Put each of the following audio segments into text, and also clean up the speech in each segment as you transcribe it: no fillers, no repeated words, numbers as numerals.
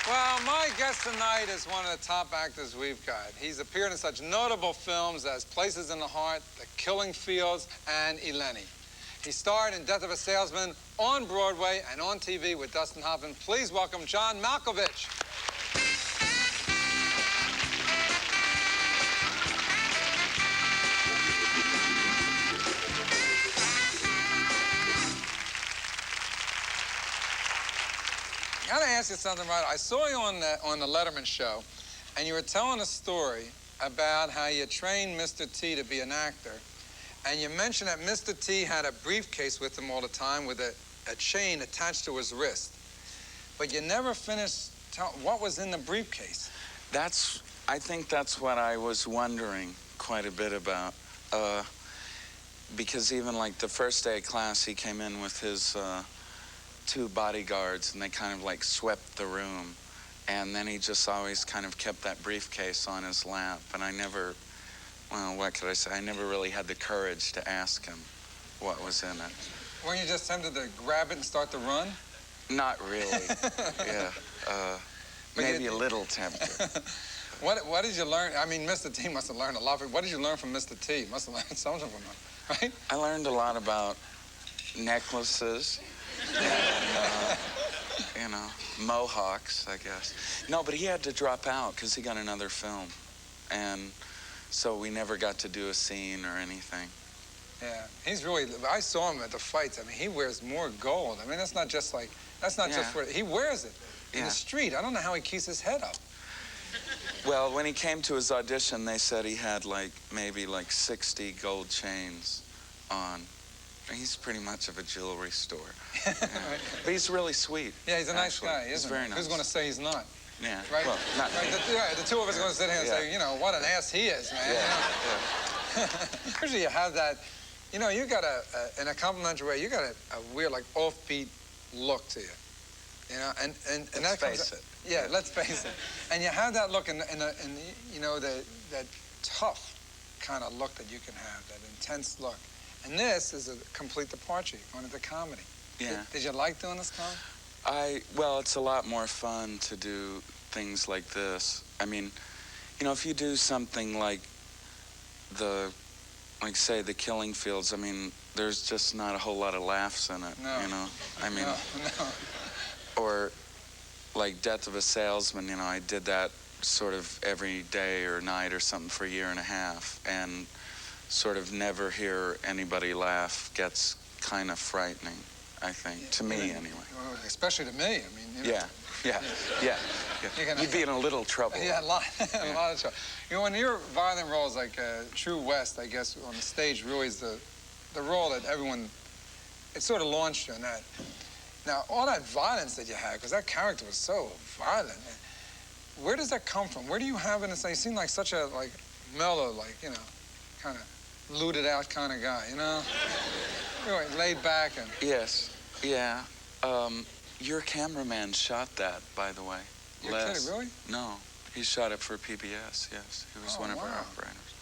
Well, my guest tonight is one of the top actors we've got. He's appeared in such notable films as Places in the Heart, The Killing Fields, and Eleni. He starred in Death of a Salesman on Broadway and on TV with Dustin Hoffman. Please welcome John Malkovich. I gotta ask you something, right? I saw you on the Letterman show, and you were telling a story about how you trained Mr. T to be an actor, and you mentioned that Mr. T had a briefcase with him all the time with a chain attached to his wrist. But you never finished what was in the briefcase. I think that's what I was wondering quite a bit about. Because even like the first day of class, he came in with his two bodyguards, and they kind of like swept the room. And then he just always kind of kept that briefcase on his lap. And I never, well, what could I say? I never really had the courage to ask him what was in it. Weren't you just tempted to grab it and start to run? Not really, yeah. Maybe a little tempted. What did you learn? I mean, Mr. T must have learned a lot. What did you learn from Mr. T? Must have learned something from him, right? I learned a lot about necklaces. You know, mohawks, I guess. No, but he had to drop out because he got another film. And so we never got to do a scene or anything. Yeah, he's really, I saw him at the fights. I mean, he wears more gold. I mean, that's not just like, that's not just for, he wears it in the street. I don't know how he keeps his head up. Well, when he came to his audition, they said he had like, maybe like 60 gold chains on. He's pretty much of a jewelry store. Yeah. But he's really sweet. Yeah, he's a nice guy, isn't he? He's very nice. Who's going to say he's not? Yeah. Right? Well, not right? The two of us are going to sit here and say, you know, what an ass he is, man. Yeah. Usually you have that, you know, you got in a complimentary way, you got a weird, like, offbeat look to you. You know, and let's face it. Yeah, let's face it. And you have that look in you know, that tough kind of look that you can have, that intense look. And this is a complete departure, going into comedy. Yeah. Did you like doing this comedy? Well, it's a lot more fun to do things like this. I mean, you know, if you do something like say, The Killing Fields, I mean, there's just not a whole lot of laughs in it, you know? I mean, no. Or like Death of a Salesman, you know, I did that sort of every day or night or something for a year and a half, and sort of never hear anybody laugh gets kind of frightening, I think, to me anyway. Well, especially to me, I mean, you know. Yeah. You'd be in a little trouble. Yeah, a lot of trouble. You know, when your violent roles like True West, I guess, on the stage really is the role that everyone, it sort of launched you in that. Now, all that violence that you had, because that character was so violent, where does that come from? Where do you have it? You seem like such a, like, mellow, like, you know, kind of looted out kind of guy, you know? You're laid back and... Yes, yeah. Your cameraman shot that, by the way. You're kidding, really? No, he shot it for PBS, yes. He was one of our operators.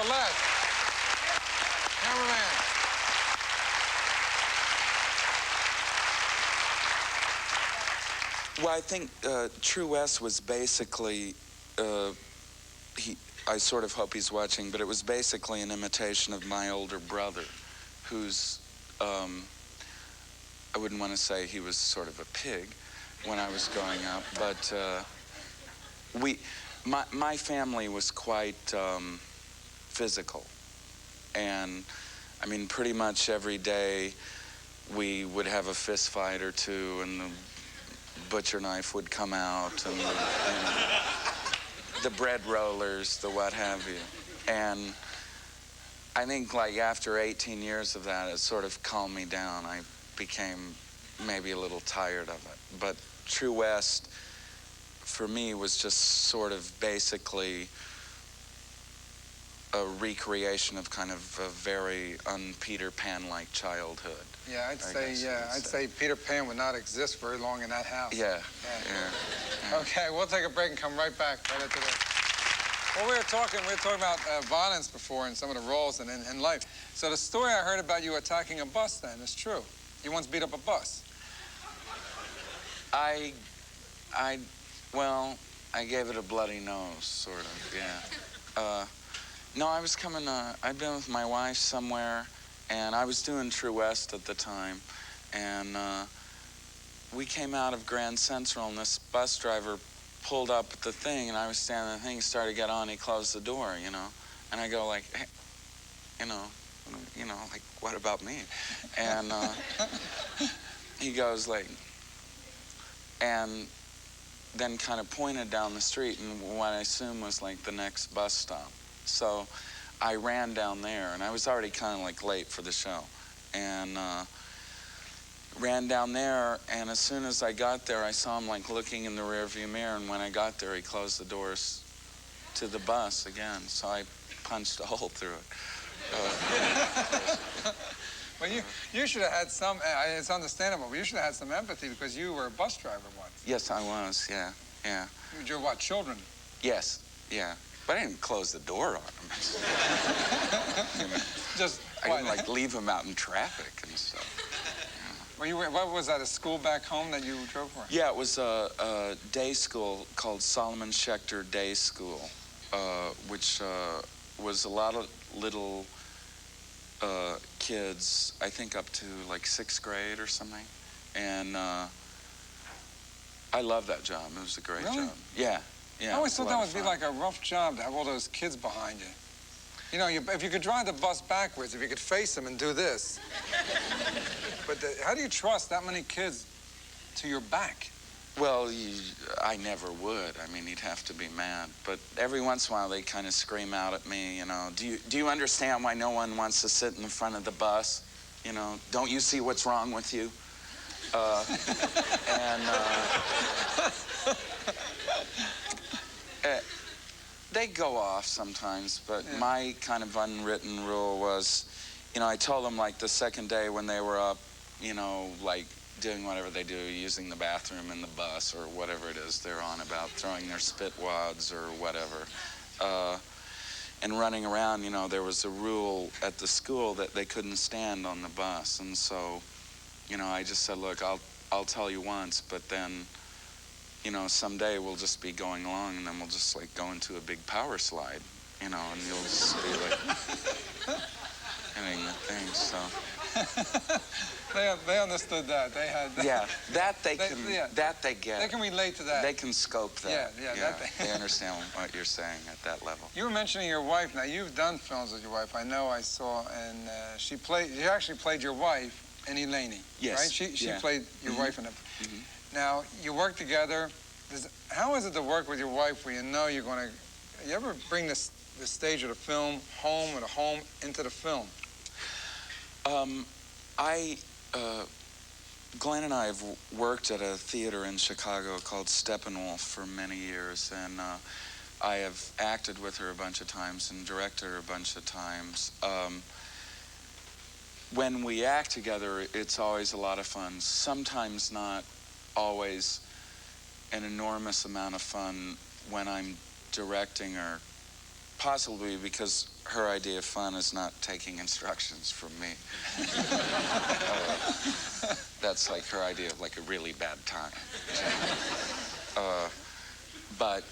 Relax. Cameraman. Well, I think True West was basically, I sort of hope he's watching, but it was basically an imitation of my older brother, who's, I wouldn't want to say he was sort of a pig when I was growing up, but my family was quite physical. And, I mean, pretty much every day we would have a fist fight or two, and the butcher knife would come out, and the bread rollers, the what have you. And I think, like, after 18 years of that, it sort of calmed me down. I became maybe a little tired of it. But True West, for me, was just sort of basically a recreation of kind of a very un-Peter Pan-like childhood. Yeah, I'd say Peter Pan would not exist very long in that house. Yeah. Okay, we'll take a break and come right back right after this. Well, we were talking about violence before and some of the roles in life. So the story I heard about you attacking a bus then is true. You once beat up a bus. I, well, I gave it a bloody nose, sort of, yeah. No, I was coming, I'd been with my wife somewhere, and I was doing True West at the time, and we came out of Grand Central, and this bus driver pulled up at the thing, and I was standing at the thing, he started to get on, he closed the door, you know, and I go like, hey, you know, like, what about me? And he goes like, and then kind of pointed down the street and what I assume was like the next bus stop. So I ran down there, and I was already kind of like late for the show, and ran down there, and as soon as I got there, I saw him like looking in the rearview mirror, and when I got there, he closed the doors to the bus again, so I punched a hole through it. Well, you should have had some, it's understandable, but you should have had some empathy because you were a bus driver once. Yes, I was, yeah. You're what, children? Yes, yeah. But I didn't close the door on him. Just I didn't like leave him out in traffic and stuff. Well, what was that, a school back home that you drove for? Yeah, it was a day school called Solomon Schechter Day School, which was a lot of little kids, I think up to like 6th grade or something. And I loved that job. It was a great job. Yeah. I always thought that would be like a rough job to have all those kids behind you. You know, if you could drive the bus backwards, if you could face them and do this. But how do you trust that many kids to your back? Well, I never would. I mean, you'd have to be mad. But every once in a while, they kind of scream out at me, you know, do you understand why no one wants to sit in the front of the bus? You know, don't you see what's wrong with you? They go off sometimes, but my kind of unwritten rule was, you know, I told them like the second day when they were up, you know, like doing whatever they do, using the bathroom in the bus or whatever it is they're on about, throwing their spit wads or whatever, and running around, you know, there was a rule at the school that they couldn't stand on the bus. And so, you know, I just said, look, I'll tell you once, but then, you know, someday we'll just be going along and then we'll just like go into a big power slide, you know, and you'll just be like hitting the thing, so. They understood that. They had that. Yeah, that they get. They can relate to that. They can scope that. Yeah. They understand what you're saying at that level. You were mentioning your wife. Now, you've done films with your wife. I know I saw, and she actually played your wife in Eleni. Yes. Right? She played your wife in it. Now, you work together. How is it to work with your wife where you know you're going to... You ever bring the stage of the film home or the home into the film? Glenn and I have worked at a theater in Chicago called Steppenwolf for many years, and I have acted with her a bunch of times and directed her a bunch of times. When we act together, it's always a lot of fun. Sometimes not always an enormous amount of fun when I'm directing her, possibly because her idea of fun is not taking instructions from me. That's like her idea of like a really bad time. But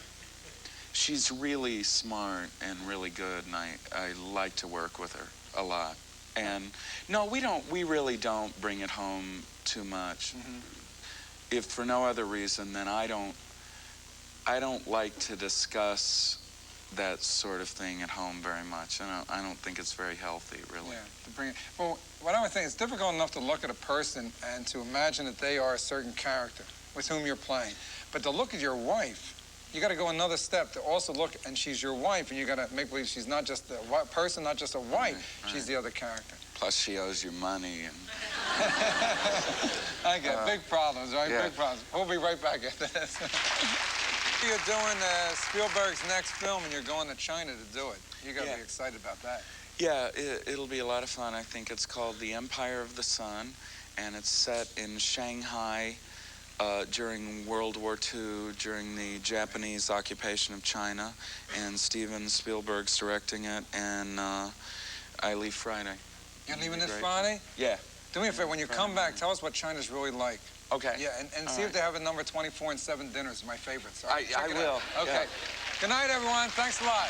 she's really smart and really good, and I like to work with her a lot. And no, we really don't bring it home too much. If for no other reason, then I don't like to discuss that sort of thing at home very much. I don't think it's very healthy, really. Yeah, to bring it. Well, what I would think, it's difficult enough to look at a person and to imagine that they are a certain character with whom you're playing. But to look at your wife, you got to go another step to also look, and she's your wife, and you got to make believe she's not just a person, not just a wife. Right. She's the other charter. Plus, she owes you money. And I get big problems, right? Yeah. Big problems. We'll be right back after this. You're doing Spielberg's next film, and you're going to China to do it. You got to be excited about that. Yeah, it'll be a lot of fun. I think it's called The Empire of the Sun, and it's set in Shanghai during World War II, during the Japanese occupation of China, and Steven Spielberg's directing it, and I leave Friday. You're leaving this Friday? Yeah. Do me a favor, when you come back, tell us what China's really like. Okay. Yeah, and see if they have a number 24 and 7 dinners, my favorites. I will. Okay. Yeah. Good night, everyone. Thanks a lot.